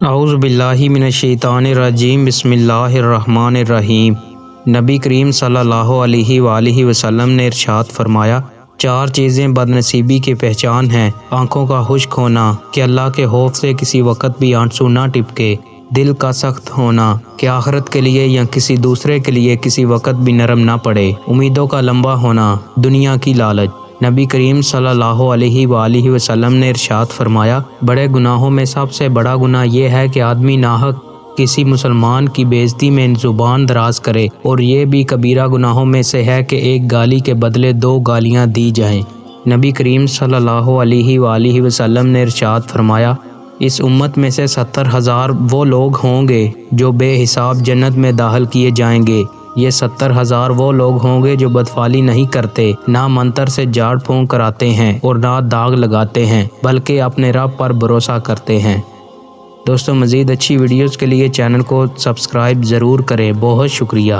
اعوذ باللہ من الشیطان الرجیم بسم اللہ الرحمن الرحیم۔ نبی کریم صلی اللہ علیہ وآلہ وسلم نے ارشاد فرمایا، 4 چیزیں بدنصیبی کی پہچان ہیں: آنکھوں کا خشک ہونا کہ اللہ کے خوف سے کسی وقت بھی آنسو نہ ٹپکے، دل کا سخت ہونا کہ آخرت کے لیے یا کسی دوسرے کے لیے کسی وقت بھی نرم نہ پڑے، امیدوں کا لمبا ہونا، دنیا کی لالچ۔ نبی کریم صلی اللہ علیہ وآلہ وسلم نے ارشاد فرمایا، بڑے گناہوں میں سب سے بڑا گناہ یہ ہے کہ آدمی ناحق کسی مسلمان کی بے عزتی میں زبان دراز کرے، اور یہ بھی کبیرہ گناہوں میں سے ہے کہ ایک گالی کے بدلے 2 گالیاں دی جائیں۔ نبی کریم صلی اللہ علیہ وآلہ وسلم نے ارشاد فرمایا، اس امت میں سے 70,000 وہ لوگ ہوں گے جو بے حساب جنت میں داخل کیے جائیں گے۔ یہ 70,000 وہ لوگ ہوں گے جو بدفعلی نہیں کرتے، نہ منتر سے جھاڑ پھونک کراتے ہیں اور نہ داغ لگاتے ہیں، بلکہ اپنے رب پر بھروسہ کرتے ہیں۔ دوستو، مزید اچھی ویڈیوز کے لیے چینل کو سبسکرائب ضرور کریں۔ بہت شکریہ۔